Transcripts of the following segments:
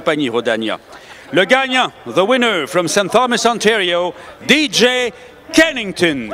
compagnie Rodania. Le gagnant, the winner from St. Thomas, Ontario, DJ Kennington.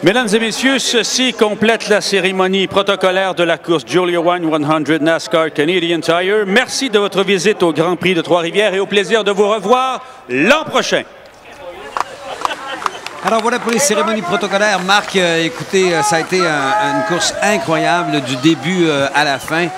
Mesdames et messieurs, ceci complète la cérémonie protocolaire de la course Julia One 100 NASCAR Canadian Tire. Merci de votre visite au Grand Prix de Trois-Rivières et au plaisir de vous revoir l'an prochain. Alors voilà pour les cérémonies protocolaires. Marc, écoutez, ça a été une course incroyable du début à la fin.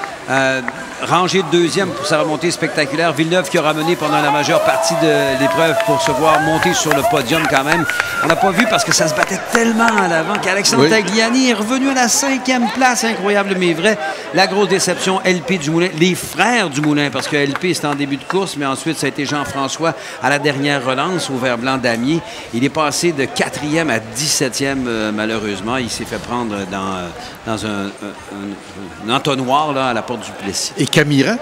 Rangé de deuxième pour sa remontée spectaculaire. Villeneuve qui a ramené pendant la majeure partie de l'épreuve pour se voir monter sur le podium quand même. On n'a pas vu parce que ça se battait tellement à l'avant qu'Alexandre Tagliani est revenu à la 5e place. Incroyable mais vrai. La grosse déception, LP Dumoulin, les frères Dumoulin, parce que LP c'était en début de course, mais ensuite ça a été Jean-François à la dernière relance au vert blanc d'Amiers. Il est passé de 4e à 17e malheureusement. Il s'est fait prendre dans un entonnoir là, à la porte du Plessis. Et Camiran?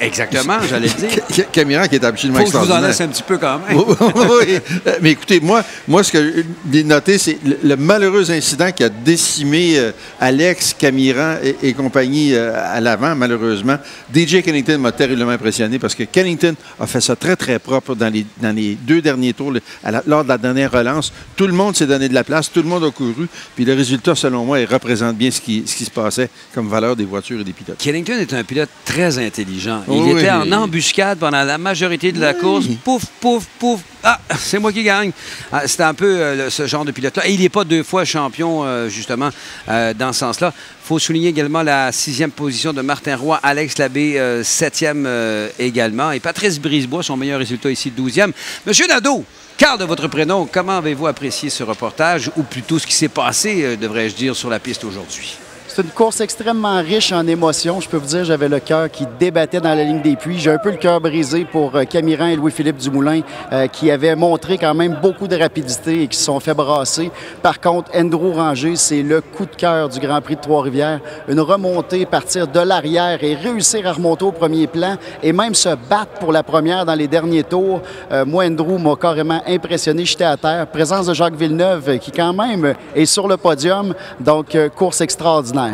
Exactement, j'allais le dire. Camiran qui est absolument extraordinaire. Faut que je vous en laisse un petit peu quand même. Oui. Mais écoutez, moi, ce que j'ai noté, c'est le malheureux incident qui a décimé Alex, Camiran et compagnie à l'avant, malheureusement. DJ Kennington m'a terriblement impressionné parce que Kennington a fait ça très, très propre dans les 2 derniers tours, lors de la dernière relance. Tout le monde s'est donné de la place, tout le monde a couru. Puis le résultat, selon moi, il représente bien ce qui se passait comme valeur des voitures et des pilotes. Kennington est un pilote très intelligent. Il était en embuscade pendant la majorité de la course. Pouf, pouf, pouf. Ah, c'est moi qui gagne. C'était un peu ce genre de pilote-là. Et il n'est pas 2 fois champion, justement, dans ce sens-là. Il faut souligner également la 6e position de Martin Roy, Alex Labbé, 7e également. Et Patrice Brisebois, son meilleur résultat ici, 12e. Monsieur Nadeau, Carl de votre prénom, comment avez-vous apprécié ce reportage, ou plutôt ce qui s'est passé, devrais-je dire, sur la piste aujourd'hui? C'est une course extrêmement riche en émotions. Je peux vous dire, j'avais le cœur qui débattait dans la ligne des puits. J'ai un peu le cœur brisé pour Camiran et Louis-Philippe Dumoulin qui avaient montré quand même beaucoup de rapidité et qui se sont fait brasser. Par contre, Andrew Ranger, c'est le coup de cœur du Grand Prix de Trois-Rivières. Une remontée, partir de l'arrière et réussir à remonter au premier plan et même se battre pour la première dans les derniers tours. Moi, Andrew m'a carrément impressionné. J'étais à terre. Présence de Jacques Villeneuve qui quand même est sur le podium. Donc, course extraordinaire.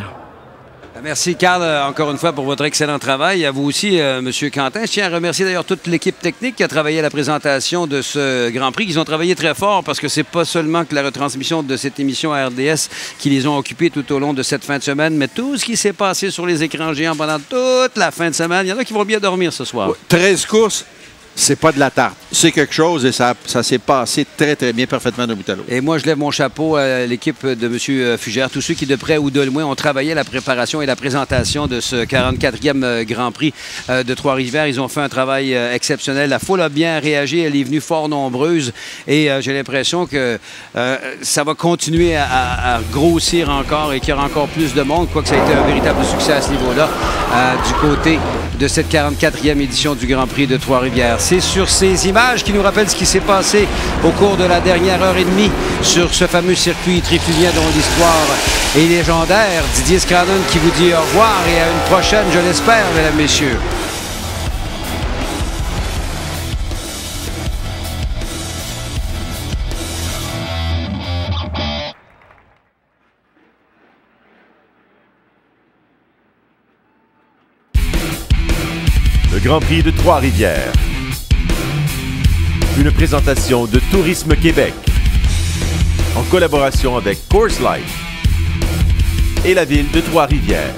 Merci, Carl, encore une fois, pour votre excellent travail. À vous aussi, M. Quentin. Je tiens à remercier d'ailleurs toute l'équipe technique qui a travaillé à la présentation de ce Grand Prix. Ils ont travaillé très fort parce que c'est pas seulement que la retransmission de cette émission à RDS qui les ont occupés tout au long de cette fin de semaine, mais tout ce qui s'est passé sur les écrans géants pendant toute la fin de semaine. Il y en a qui vont bien dormir ce soir. 13 courses. C'est pas de la tarte. C'est quelque chose et ça s'est passé très, très bien, parfaitement de bout à l'autre. Et moi, je lève mon chapeau à l'équipe de M. Fugère, tous ceux qui, de près ou de loin, ont travaillé à la préparation et la présentation de ce 44e Grand Prix de Trois-Rivières. Ils ont fait un travail exceptionnel. La foule a bien réagi. Elle est venue fort nombreuse. Et j'ai l'impression que ça va continuer à grossir encore et qu'il y aura encore plus de monde, quoique ça a été un véritable succès à ce niveau-là du côté de cette 44e édition du Grand Prix de Trois-Rivières. C'est sur ces images qui nous rappellent ce qui s'est passé au cours de la dernière heure et demie sur ce fameux circuit trifluvien dont l'histoire est légendaire. Didier Scranton qui vous dit au revoir et à une prochaine, je l'espère, mesdames, messieurs. Le Grand Prix de Trois-Rivières. Une présentation de Tourisme Québec en collaboration avec Coors Light et la ville de Trois-Rivières.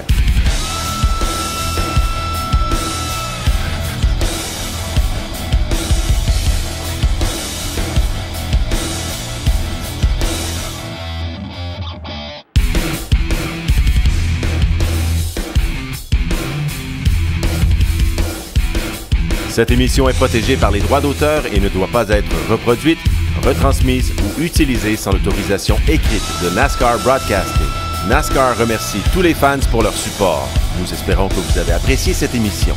Cette émission est protégée par les droits d'auteur et ne doit pas être reproduite, retransmise ou utilisée sans l'autorisation écrite de NASCAR Broadcasting. NASCAR remercie tous les fans pour leur support. Nous espérons que vous avez apprécié cette émission.